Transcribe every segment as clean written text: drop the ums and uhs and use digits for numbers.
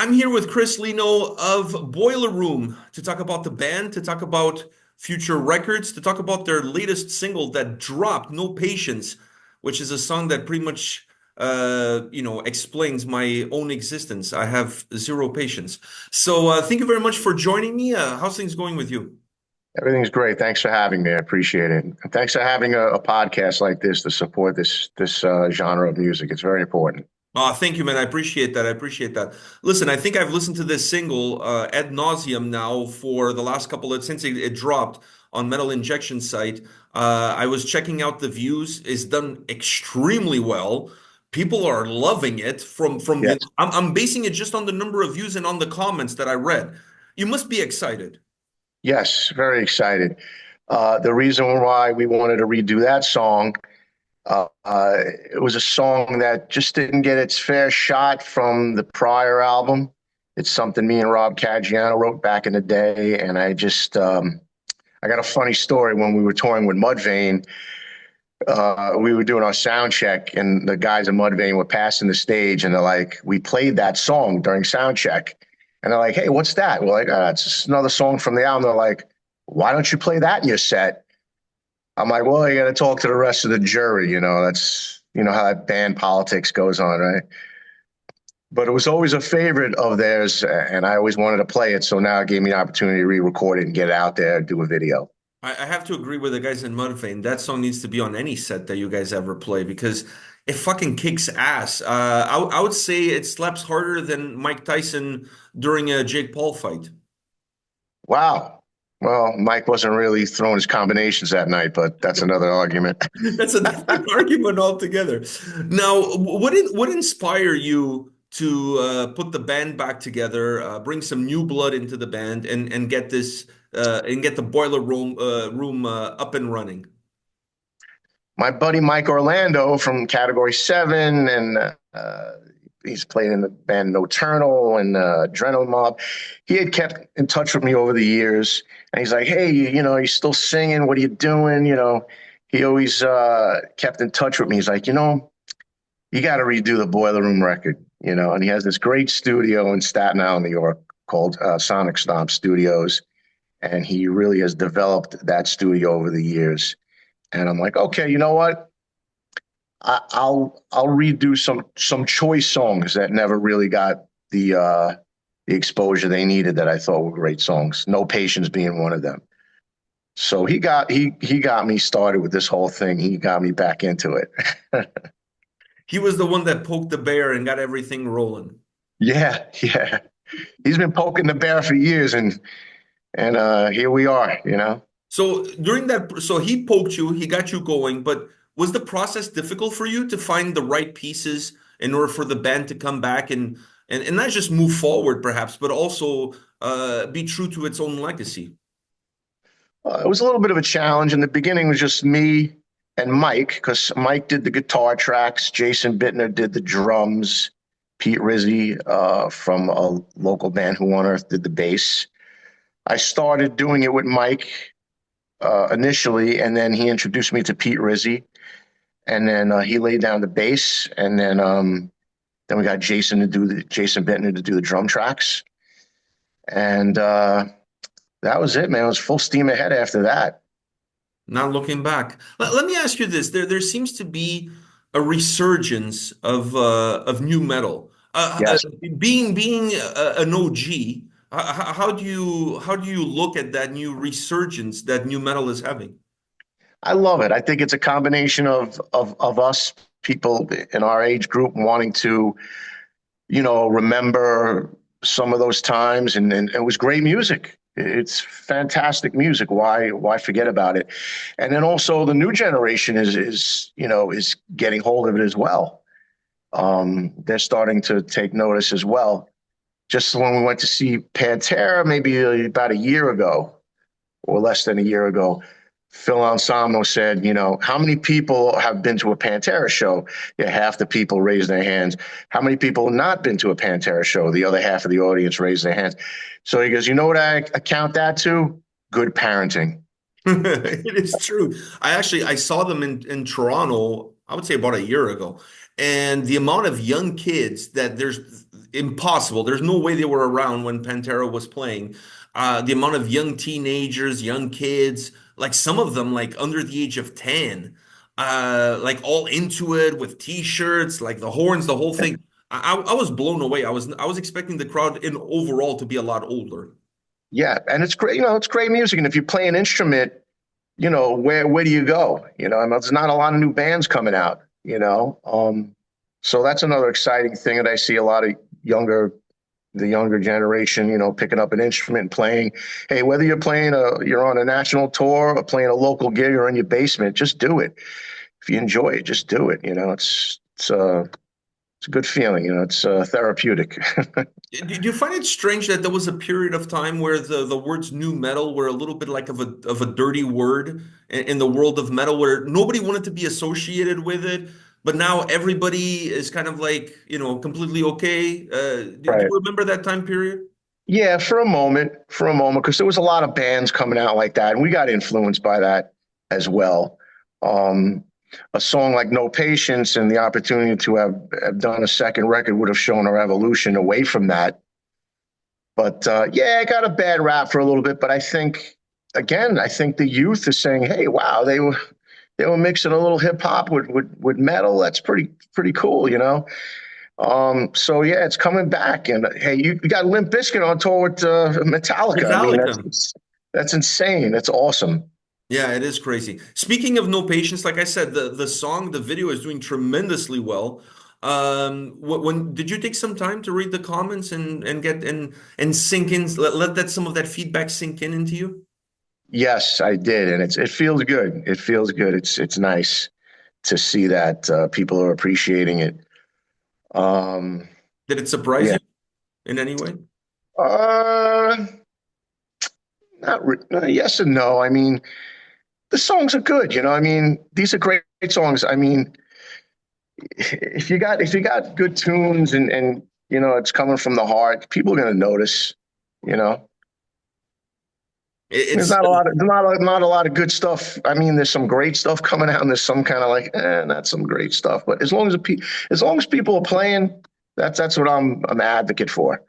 I'm here with Chris Lino of Boiler Room to talk about the band, to talk about future records, to talk about their latest single that dropped, No Patience, which is a song that pretty much, explains my own existence. I have zero patience. So thank you very much for joining me. How's things going with you? Everything's great. Thanks for having me. I appreciate it. And thanks for having a podcast like this to support this genre of music. It's very important. Oh, thank you, man. I appreciate that. I appreciate that. Listen, I think I've listened to this single ad nauseum now for the last couple of since it dropped on Metal Injection site. I was checking out the views. It's done extremely well. People are loving it. From Yes, the I'm basing it just on the number of views and on the comments that I read. You must be excited. yes, very excited. The reason why we wanted to redo that song, it was a song that just didn't get its fair shot from the prior album. It's something me and Rob Caggiano wrote back in the day, and I got a funny story when we were touring with Mudvayne. We were doing our sound check, and the guys in Mudvayne were passing the stage, and they're like, "We played that song during sound check," and they're like, "Hey, what's that?" We're like, "It's just another song from the album." They're like, "Why don't you play that in your set?" I'm like, "Well, you got to talk to the rest of the jury. That's how that band politics goes on, right?" But it was always a favorite of theirs, and I always wanted to play it. So now it gave me an opportunity to re-record it and get it out there, do a video. I have to agree with the guys in Mudvayne. That song needs to be on any set that you guys ever play because it fucking kicks ass. I would say it slaps harder than Mike Tyson during a Jake Paul fight. Wow. Well, Mike wasn't really throwing his combinations that night, but that's another argument. That's a different argument altogether. Now, what inspire you to put the band back together, bring some new blood into the band, and get this and get the boiler room up and running? My buddy Mike Orlando from Category 7, and he's played in the band Nocturnal and Adrenaline Mob. He had kept in touch with me over the years, and he's like, "Hey, you still singing? What are you doing?" He always kept in touch with me. He's like, "You got to redo the Boiler Room record," and he has this great studio in Staten Island, New York, called Sonic Stomp Studios, and he really has developed that studio over the years. And I'm like, okay, you know what? I'll redo some choice songs that never really got the exposure they needed that I thought were great songs. No Patience being one of them. So he got me started with this whole thing. He got me back into it. He was the one that poked the bear and got everything rolling. Yeah, yeah. He's been poking the bear for years, and here we are. So during that, so he poked you, he got you going, but was the process difficult for you to find the right pieces in order for the band to come back and not just move forward, perhaps, but also be true to its own legacy? It was a little bit of a challenge. In the beginning, it was just me and Mike, because Mike did the guitar tracks, Jason Bittner did the drums, Pete Rizzi from a local band, Who on Earth, did the bass. I started doing it with Mike initially, and then he introduced me to Pete Rizzi, and then he laid down the bass, and then we got Jason Bittner to do the drum tracks, and that was it, man. It was full steam ahead after that. Not looking back. Let me ask you this. There seems to be a resurgence of new metal. Yes, Being an OG, how do you look at that new resurgence that new metal is having? I love it. I think it's a combination of us people in our age group wanting to, remember some of those times, and it was great music. It's fantastic music. Why forget about it? And then also the new generation is getting hold of it as well. They're starting to take notice as well. Just when we went to see Pantera, maybe about a year ago or less than a year ago, Phil Anselmo said, how many people have been to a Pantera show? Yeah, half the people raised their hands. How many people have not been to a Pantera show? The other half of the audience raised their hands. So he goes, you know what I account that to? Good parenting. It is true. I saw them in Toronto, I would say about a year ago. And the amount of young kids that impossible. There's no way they were around when Pantera was playing. The amount of young teenagers, young kids, like some of them like under the age of 10, like all into it with t-shirts, like the horns, the whole thing. I was blown away. I was expecting the crowd in overall to be a lot older. Yeah, and it's great. It's great music. And if you play an instrument, where do you go? There's not a lot of new bands coming out. So that's another exciting thing that I see a lot of younger the younger generation, picking up an instrument and playing. Hey, whether you're on a national tour or playing a local gig or in your basement, just do it. If you enjoy it, just do it. It's a good feeling. It's therapeutic. Do you find it strange that there was a period of time where the words new metal were a little bit like of a dirty word in the world of metal, where nobody wanted to be associated with it, but now everybody is kind of like, completely okay. Do Right. you remember that time period? Yeah, for a moment, because there was a lot of bands coming out like that, and we got influenced by that as well. Um, a song like No Patience and the opportunity to have done a second record would have shown our evolution away from that. But yeah, I got a bad rap for a little bit, but I think the youth is saying, "Hey, wow, they were mixing a little hip hop with metal. That's pretty cool." So yeah, it's coming back, and hey, you got Limp Bizkit on tour with Metallica. I mean, Metallica. that's insane. That's awesome. Yeah, it is crazy. Speaking of No Patience, like I said, the song, the video is doing tremendously well. When did you take some time to read the comments and get and sink in, let that some of that feedback sink in into you? Yes, I did, and it feels good. It feels good. It's nice to see that people are appreciating it. Um, Did it surprise yeah. you in any way? Uh, yes and no. I mean, the songs are good. I mean, these are great songs. I mean, if you got good tunes and it's coming from the heart, people are gonna notice. You know, there's It's not a lot of good stuff. I mean, there's some great stuff coming out, and there's some kind of like, not some great stuff. But as long as people are playing, that's what I'm an advocate for.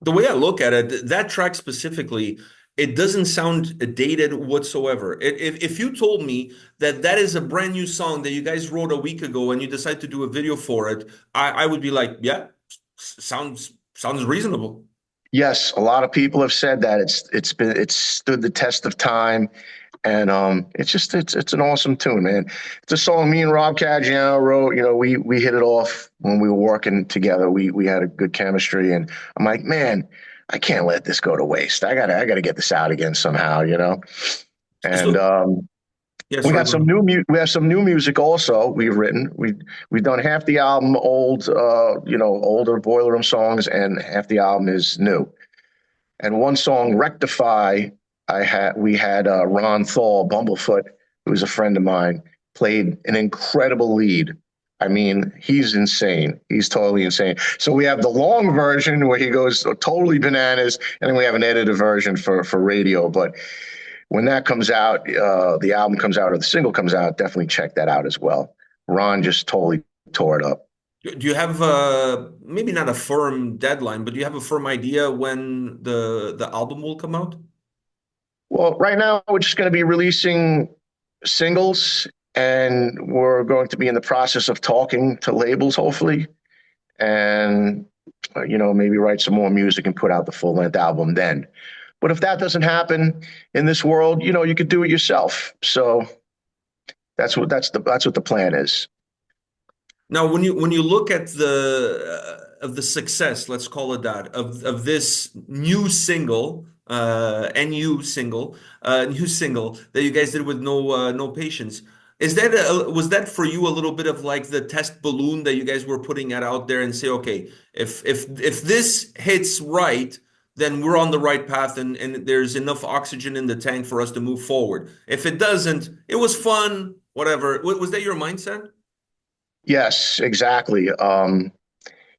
the way I look at it, that track specifically, it doesn't sound dated whatsoever. If you told me that that is a brand new song that you guys wrote a week ago and you decide to do a video for it, I would be like, yeah, sounds reasonable. Yes, a lot of people have said that it's stood the test of time, and it's an awesome tune, man. It's a song me and Rob Caggiano wrote. We hit it off when we were working together. We had a good chemistry, and I'm like, man, I can't let this go to waste. I gotta get this out again somehow. And So, yeah, we sorry, got go some ahead. we have some new music also we've written. We've done half the album old, older Boiler Room songs, and half the album is new. And one song, Rectify, we had Ron Thal, Bumblefoot, who's a friend of mine, played an incredible lead. I mean, he's insane. He's totally insane. So we have the long version where he goes totally bananas, and then we have an edited version for radio. But when that comes out, the album comes out or the single comes out, definitely check that out as well. Ron just totally tore it up. Do you have maybe not a firm deadline, but do you have a firm idea when the album will come out? Well, right now we're just going to be releasing singles, and we're going to be in the process of talking to labels, hopefully, and maybe write some more music and put out the full length album then. But if that doesn't happen in this world, you could do it yourself. So that's what the plan is. Now, when you look at the of the success, let's call it that, of this new single, new single that you guys did with No Patience, was that for you a little bit of like the test balloon that you guys were putting it out there and say, okay, if this hits right, then we're on the right path and there's enough oxygen in the tank for us to move forward. If it doesn't, it was fun, whatever. Was that your mindset? Yes, exactly.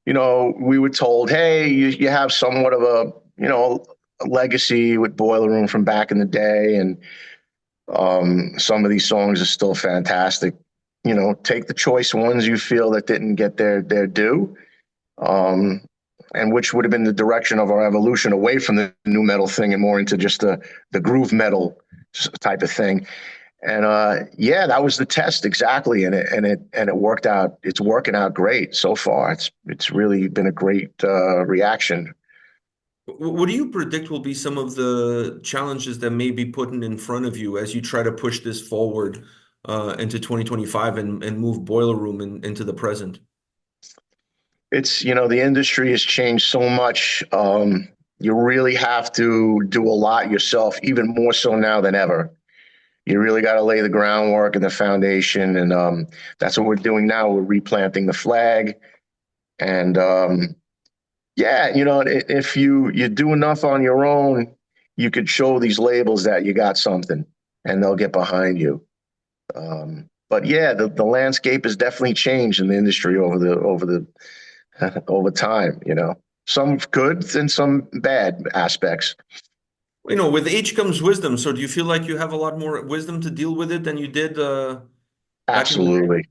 We were told, hey, you have somewhat of a legacy with Boiler Room from back in the day, and some of these songs are still fantastic. Take the choice ones you feel that didn't get their due, um, and which would have been the direction of our evolution away from the new metal thing and more into just the groove metal type of thing. And yeah, that was the test exactly, and it worked out. It's working out great so far. It's really been a great reaction. What do you predict will be some of the challenges that may be put in front of you as you try to push this forward into 2025 and move Boiler Room into the present? It's, the industry has changed so much. You really have to do a lot yourself, even more so now than ever. You really got to lay the groundwork and the foundation, and that's what we're doing now. We're replanting the flag, and yeah, if you do enough on your own, you could show these labels that you got something, and they'll get behind you. But yeah, the landscape has definitely changed in the industry over over time. Some good and some bad aspects. With age comes wisdom. So do you feel like you have a lot more wisdom to deal with it than you did back in the day? Absolutely,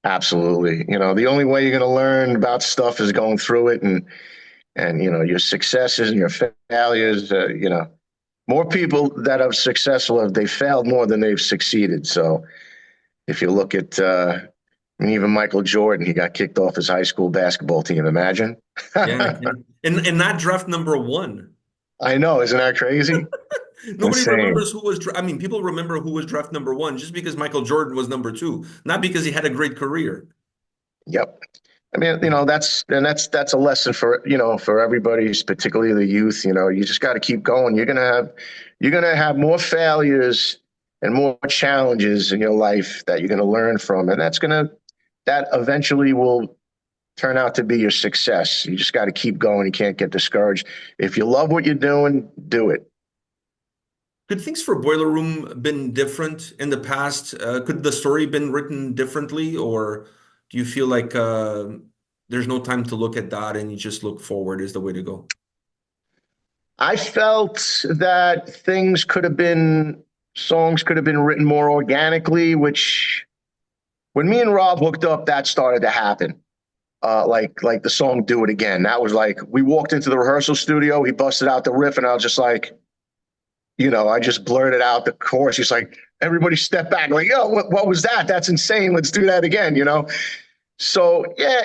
absolutely. The only way you're going to learn about stuff is going through it, and your successes and your failures. More people that are successful they failed more than they've succeeded. So if you look at I mean, even Michael Jordan, he got kicked off his high school basketball team. Imagine. Yeah, I can. And not draft number one. I know, isn't that crazy? Nobody Insane. remembers who was. I mean, people remember who was draft number one just because Michael Jordan was number two, not because he had a great career. Yep. I mean, that's a lesson for for everybody, particularly the youth. You just got to keep going. You're gonna have more failures and more challenges in your life that you're gonna learn from, and that eventually will turn out to be your success. You just got to keep going. You can't get discouraged. If you love what you're doing, do it. Could things for Boiler Room been different in the past? Could the story been written differently, or do you feel like there's no time to look at that and you just look forward is the way to go? I felt that songs could have been written more organically, which when me and Rob hooked up, that started to happen. Like the song "Do It Again." That was like we walked into the rehearsal studio. He busted out the riff, and I was just like, I just blurted out the chorus. He's like, "Everybody, step back!" Like, yo, what was that? That's insane. Let's do that again. So yeah,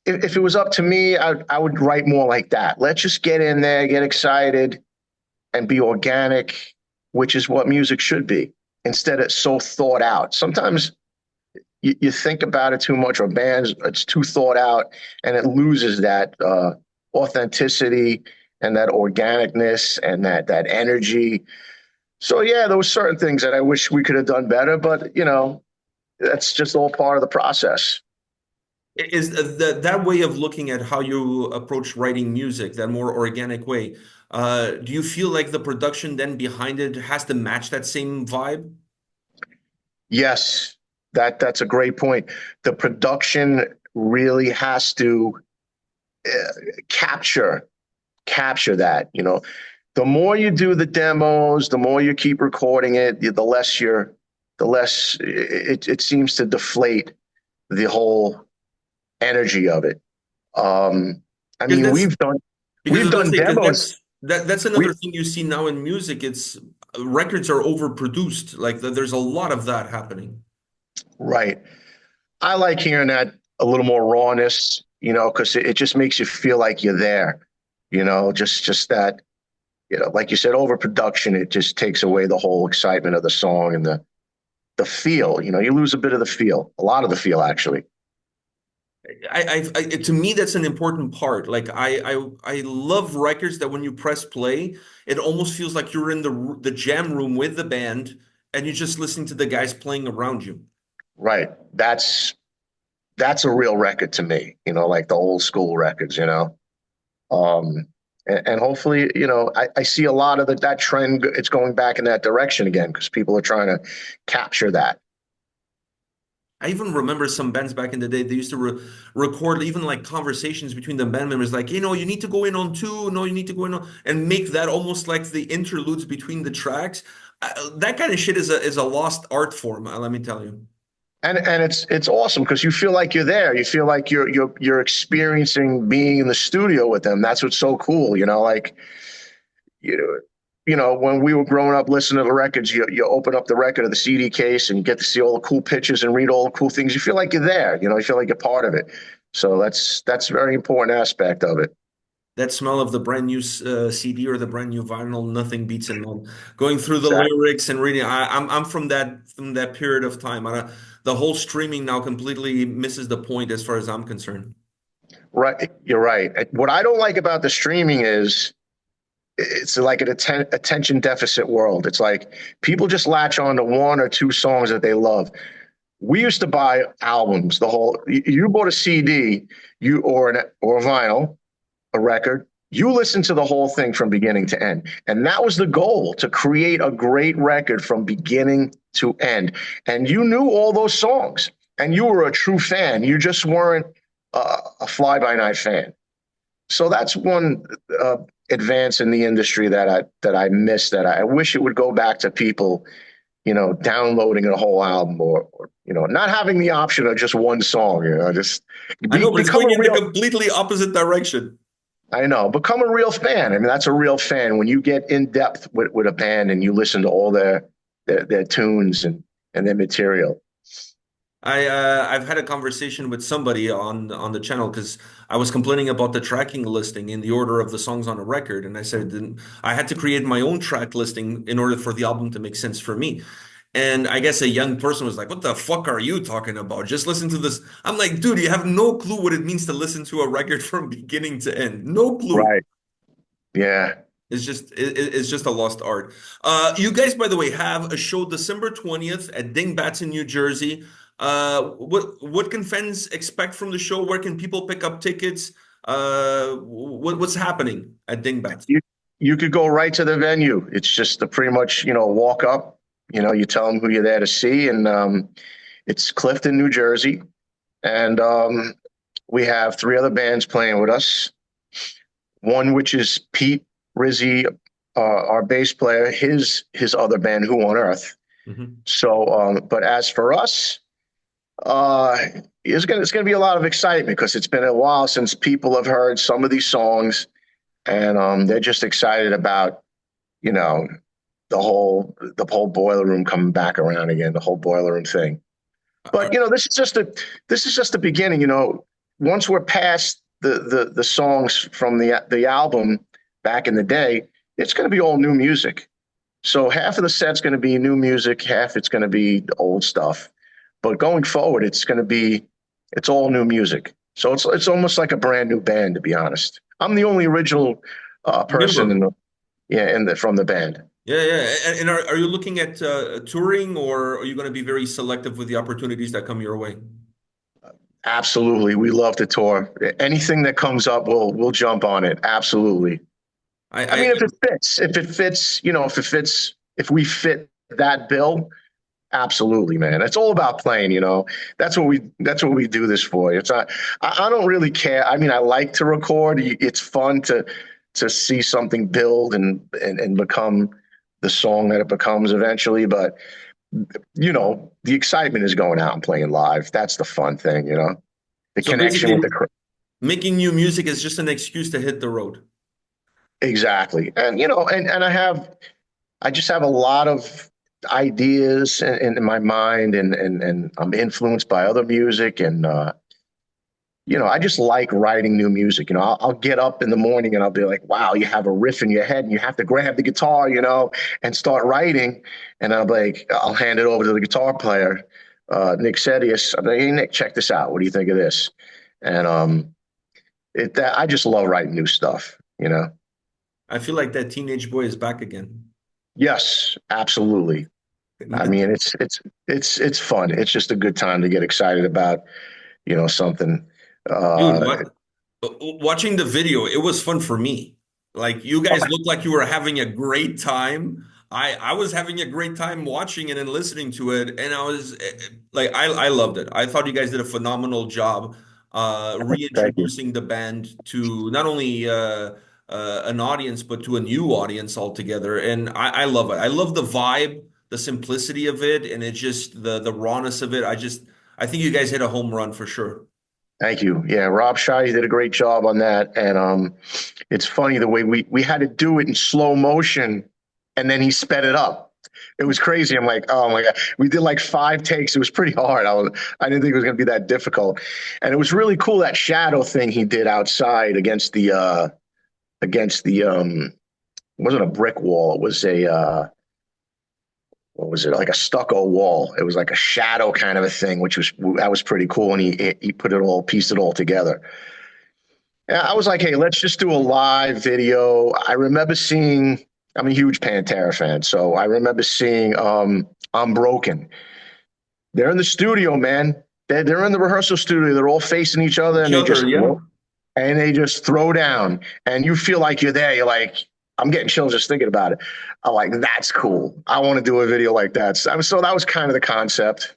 if it was up to me, I would write more like that. Let's just get in there, get excited, and be organic, which is what music should be, instead of so thought out. Sometimes you think about it too much, or bands, it's too thought out, and it loses that authenticity and that organicness and that energy. So yeah, there were certain things that I wish we could have done better, but that's just all part of the process. Is that way of looking at how you approach writing music, that more organic way, do you feel like the production then behind it has to match that same vibe? Yes, that's a great point. The production really has to uh, capture capture that. The more you do the demos, the more you keep recording it, the less it seems to deflate the whole energy of it. I Because mean, that's because we've let's done say because demos. that's We another thing you see now in music. It's records are overproduced. Like there's a lot of that happening. Right. I like hearing that a little more rawness, because it just makes you feel like you're there. Just that, like you said, overproduction. It just takes away the whole excitement of the song and the feel. You lose a bit of the feel, a lot of the feel actually. To me, that's an important part. Like I love records that when you press play, it almost feels like you're in the jam room with the band and you're just listening to the guys playing around you. Right. That's a real record to me. Like the old school records. Um, and hopefully, I see a lot of that trend. It's going back in that direction again because people are trying to capture that. I even remember some bands back in the day, they used to record even like conversations between the band members, like, you need to go in on two, no, you need to go in on, and make that almost like the interludes between the tracks. That kind of shit is a lost art form, let me tell you. And it's awesome because you feel like you're there. You feel like you're experiencing being in the studio with them. That's what's so cool, like you when we were growing up listening to the records, you open up the record of the CD case and you get to see all the cool pictures and read all the cool things. You feel like you're there, you feel like you're part of it. So that's a very important aspect of it. That smell of the brand new CD or the brand new vinyl, nothing beats it, man. Going through the Exactly. lyrics and reading, I'm from that period of time. The whole streaming now completely misses the point as far as I'm concerned. Right. You're right. What I don't like about the streaming is it's like an attention deficit world. It's like people just latch on to one or two songs that they love. We used to buy albums, the whole, you bought a CD, or a vinyl, a record, you listen to the whole thing from beginning to end. And that was the goal, to create a great record from beginning to end. And you knew all those songs and you were a true fan. You just weren't a fly by night fan. So that's one advance in the industry that I miss, that I wish it would go back to people, downloading a whole album, or not having the option of just one song, just I know, but it's become going a in the real, completely opposite direction. I know. Become a real fan. I mean, that's a real fan when you get in depth with a band and you listen to all their tunes and their material. I've had a conversation with somebody on the channel because I was complaining about the tracking listing in the order of the songs on a record, and I said then I had to create my own track listing in order for the album to make sense for me. And I guess a young person was like, "What the fuck are you talking about? Just listen to this." I'm like, "Dude, you have no clue what it means to listen to a record from beginning to end. No clue. Right. Yeah. It's just a lost art." You guys, by the way, have a show December 20th at Dingbats in New Jersey. What can fans expect from the show? Where can people pick up tickets? What's happening at Dingbats? You you could go right to the venue. It's just a pretty much, walk up, you tell them who you're there to see, and it's Clifton, New Jersey. And we have three other bands playing with us. One which is Pete Rizzi, our bass player, his other band, Who on Earth. Mhm. So, but as for us, uh, it's gonna be a lot of excitement because it's been a while since people have heard some of these songs, and they're just excited about, you know the whole boiler room coming back around again, the whole boiler room thing. Uh, But this is just the beginning. Once we're past the songs from the album back in the day, it's going to be all new music. So half of the set's going to be new music, half it's going to be old stuff. But going forward, it's all new music. So it's almost like a brand new band, to be honest. I'm the only original person Member. from the band. Yeah, yeah. And are you looking at touring, or are you going to be very selective with the opportunities that come your way? Absolutely, we love to tour. Anything that comes up, we'll jump on it. Absolutely. I I mean, if we fit that bill, absolutely, man. It's all about playing. That's what we do this for. It's not. I don't really care. I mean, I like to record. It's fun to see something build and become the song that it becomes eventually. But the excitement is going out and playing live. That's the fun thing. The so connection with the basically, crowd. making new music is just an excuse to hit the road. Exactly. And I just have a lot of ideas in my mind, and I'm influenced by other music, and I just like writing new music. I'll get up in the morning and I'll be like, wow, you have a riff in your head and you have to grab the guitar, and start writing. And I'll hand it over to the guitar player, Nick Sedius. I'm like, hey, Nick, check this out. What do you think of this? And I just love writing new stuff. I feel like that teenage boy is back again. Yes, absolutely. I mean, it's fun. It's just a good time to get excited about, something. Dude, Uh, watching the video, it was fun for me. Like you guys looked like you were having a great time. I was having a great time watching it and listening to it, and I was like, I loved it. I thought you guys did a phenomenal job Thank you. reintroducing the band to not only an audience but to a new audience altogether. And I love it. I love the vibe. the simplicity of it, and it's just the rawness of it. I think you guys hit a home run for sure. Thank you. Yeah, Rob Scheid did a great job on that, and it's funny the way we had to do it in slow motion, and then he sped it up. It was crazy. I'm like, oh my god, we did like 5 takes. It was pretty hard. I didn't think it was going to be that difficult, and it was really cool that shadow thing he did outside against the it wasn't a brick wall. It was a what was it, like a stucco wall. It was like a shadow kind of a thing, which was that was pretty cool. And he put it all, pieced it all together. And I was like, hey, let's just do a live video. I remember seeing. I'm a huge Pantera fan, so I remember seeing "I'm Broken." They're in the studio, man. They're in the rehearsal studio. They're all facing each other, Each other, yeah. and they just throw down, and you feel like you're there. You're like, I'm getting chills just thinking about it. I'm like, that's cool. I want to do a video like that. So that was kind of the concept.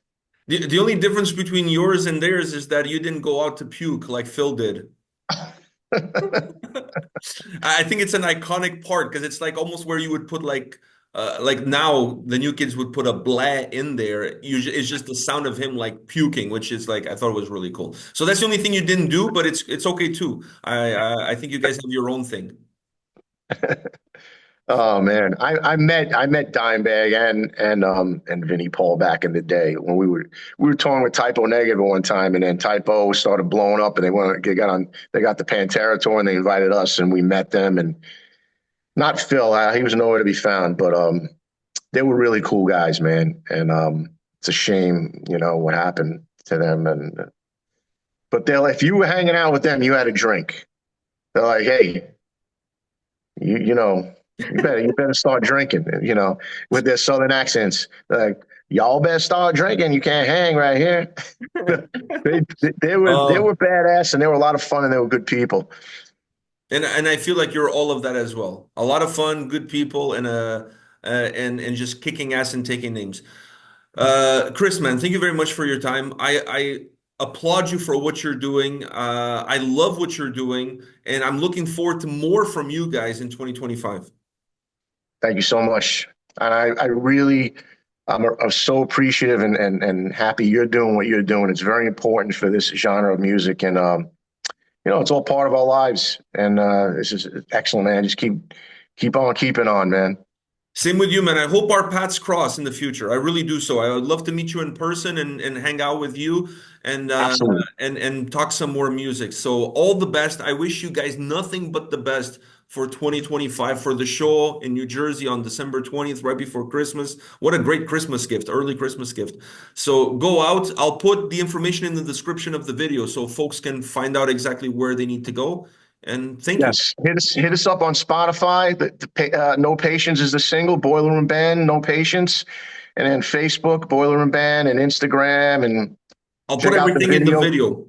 The only difference between yours and theirs is that you didn't go out to puke like Phil did. I think it's an iconic part because it's like almost where you would put like now the new kids would put a blah in there. It's just the sound of him like puking, which is like I thought it was really cool. So that's the only thing you didn't do, but it's okay too. I think you guys have your own thing. Oh man, I met Dimebag and Vinnie Paul back in the day when we were touring with Typo Negative at one time, and then Typo started blowing up, and they got the Pantera tour, and they invited us, and we met them, and not Phil, he was nowhere to be found, but they were really cool guys, man, and it's a shame, what happened to them, but if you were hanging out with them, you had a drink. They're like, hey, you know. You better start drinking, with their southern accents. Like, y'all better start drinking. You can't hang right here. They were Um, badass, and they were a lot of fun, and they were good people. and I feel like you're all of that as well. A lot of fun, good people, and just kicking ass and taking names. Chris, man, thank you very much for your time. I applaud you for what you're doing. I love what you're doing, and I'm looking forward to more from you guys in 2025. Thank you so much, and I really, I'm so appreciative and happy you're doing what you're doing. It's very important for this genre of music, and it's all part of our lives. And this is excellent, man. Just keep on keeping on, man. Same with you, man. I hope our paths cross in the future. I really do so. I would love to meet you in person and hang out with you and Absolutely. talk some more music. So all the best. I wish you guys nothing but the best for 2025 for the show in New Jersey on December 20th, right before Christmas. What a great Christmas gift, early Christmas gift. So go out. I'll put the information in the description of the video so folks can find out exactly where they need to go. And thank you. Yes, hit us up on Spotify. No Patience is the single. Boiler Room Band, No Patience, and then Facebook, Boiler Room Band, and Instagram, and I'll put check out the everything in the video. video.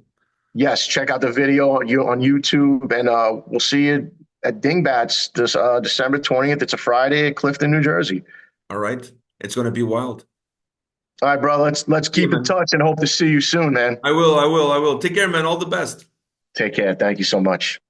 Yes, check out the video on YouTube, and we'll see you at Dingbats this December 20th. It's a Friday at Clifton, New Jersey. All right. It's going to be wild. All right, brother. Let's Yeah, keep in man. touch and hope to see you soon, man. I will. Take care, man. All the best. Take care. Thank you so much.